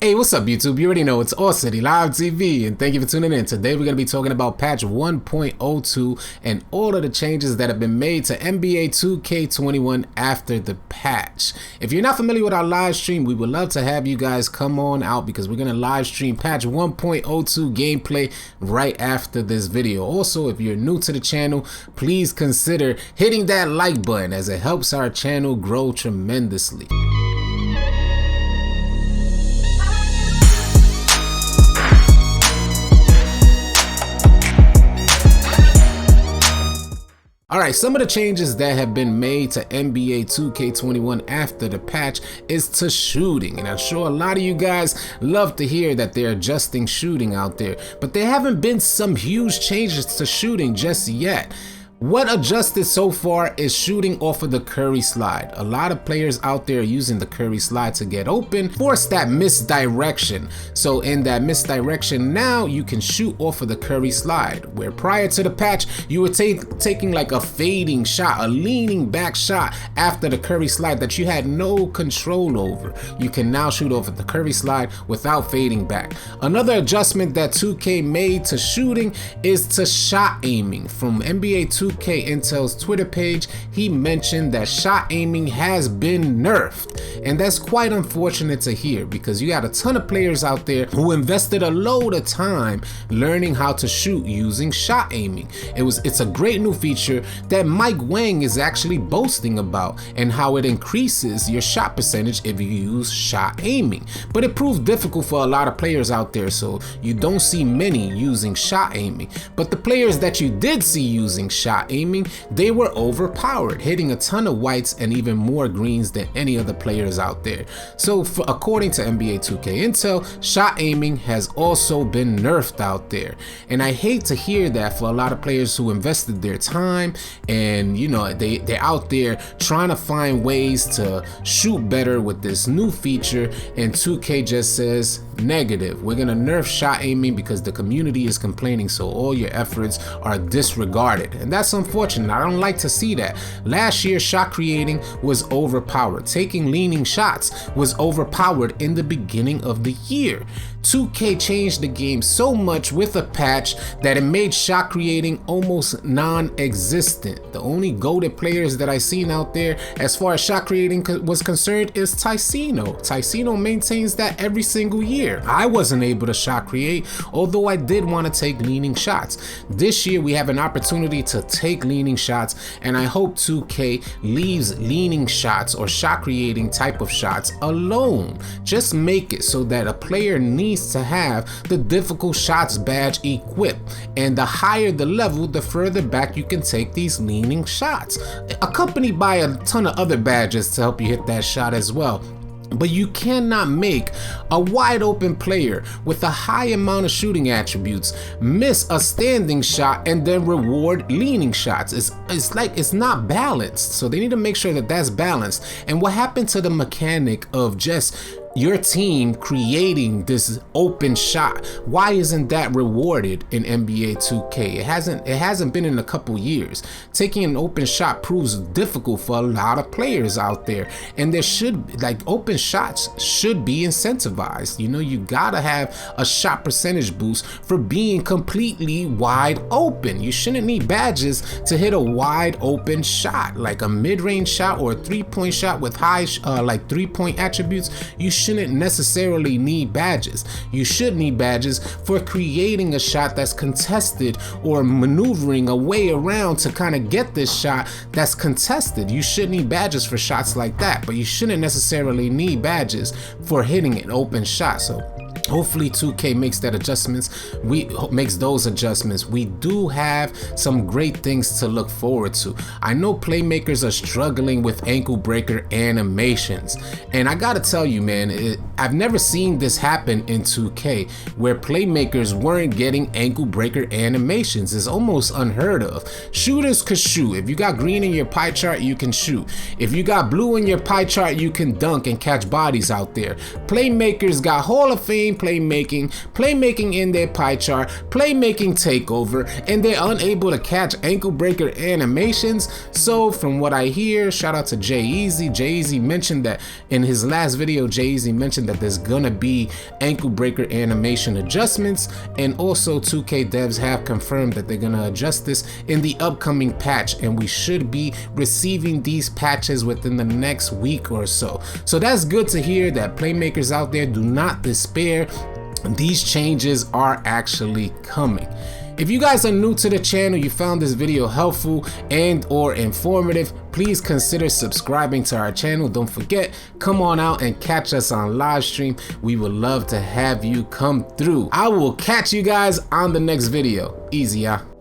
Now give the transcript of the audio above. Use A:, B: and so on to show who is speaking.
A: Hey, what's up, YouTube? You already know it's AllCity Live TV, and thank you for tuning in. Today, we're going to be talking about patch 1.02 and all of the changes that have been made to NBA 2K21 after the patch. If you're not familiar with our live stream, we would love to have you guys come on out because we're going to live stream patch 1.02 gameplay right after this video. Also, if you're new to the channel, please consider hitting that like button as it helps our channel grow tremendously. Alright, some of the changes that have been made to NBA 2K21 after the patch is to shooting. And I'm sure a lot of you guys love to hear that they're adjusting shooting out there. But there haven't been some huge changes to shooting just yet. What adjusted so far is shooting off of the Curry slide. A lot of players out there are using the Curry slide to get open, force that misdirection. So in that misdirection, now you can shoot off of the Curry slide, where prior to the patch, you were taking like a fading shot, a leaning back shot after the Curry slide that you had no control over. You can now shoot off of the Curry slide without fading back. Another adjustment that 2K made to shooting is to shot aiming. From NBA 2K Intel's Twitter page, he mentioned that shot aiming has been nerfed, and that's quite unfortunate to hear because you got a ton of players out there who invested a load of time learning how to shoot using shot aiming. It's a great new feature that Mike Wang is actually boasting about, and how it increases your shot percentage if you use shot aiming. But it proved difficult for a lot of players out there, so you don't see many using shot aiming. But the players that you did see using shot aiming, they were overpowered, hitting a ton of whites and even more greens than any other players out there. So according to NBA 2K Intel, shot aiming has also been nerfed out there. And I hate to hear that for a lot of players who invested their time and they're out there trying to find ways to shoot better with this new feature, and 2K just says negative. We're gonna nerf shot aiming because the community is complaining, so all your efforts are disregarded. And that's unfortunate. I don't like to see that. Last year, shot creating was overpowered. Taking leaning shots was overpowered in the beginning of the year. 2K changed the game so much with a patch that it made shot creating almost non-existent. The only goated players that I seen out there as far as shot creating was concerned is Ticino. Ticino maintains that every single year. I wasn't able to shot create, although I did want to take leaning shots. This year we have an opportunity to take leaning shots, and I hope 2K leaves leaning shots or shot creating type of shots alone. Just make it so that a player needs to have the difficult shots badge equipped, and the higher the level, the further back you can take these leaning shots, accompanied by a ton of other badges to help you hit that shot as well. But you cannot make a wide open player with a high amount of shooting attributes miss a standing shot and then reward leaning shots. It's not balanced. So they need to make sure that that's balanced. And what happened to the mechanic of just your team creating this open shot? Why isn't that rewarded in NBA 2K? It hasn't been in a couple years. Taking an open shot proves difficult for a lot of players out there, and there should, open shots should be incentivized. You gotta have a shot percentage boost for being completely wide open. You shouldn't need badges to hit a wide open shot, like a mid-range shot or a 3-point shot with high 3-point attributes. You shouldn't necessarily need badges. You should need badges for creating a shot that's contested or maneuvering a way around to kind of get this shot that's contested. You should need badges for shots like that, but you shouldn't necessarily need badges for hitting an open shot. So hopefully 2K makes those adjustments. We do have some great things to look forward to. I know playmakers are struggling with ankle breaker animations, and I gotta tell you, man, I've never seen this happen in 2K where playmakers weren't getting ankle breaker animations. It's almost unheard of. Shooters could shoot. If you got green in your pie chart, you can shoot. If you got blue in your pie chart, you can dunk and catch bodies out there. Playmakers got Hall of Fame playmaking in their pie chart, playmaking takeover, and they're unable to catch ankle breaker animations. So from what I hear, shout out to Jay-Easy mentioned that in his last video, Jay-Easy mentioned that there's gonna be ankle breaker animation adjustments, and also 2K devs have confirmed that they're gonna adjust this in the upcoming patch, and we should be receiving these patches within the next week or so. So that's good to hear that playmakers out there, do not despair. These changes are actually coming. If you guys are new to the channel, you found this video helpful and or informative, please consider subscribing to our channel. Don't forget, come on out and catch us on live stream. We would love to have you come through. I will catch you guys on the next video. Easy, y'all.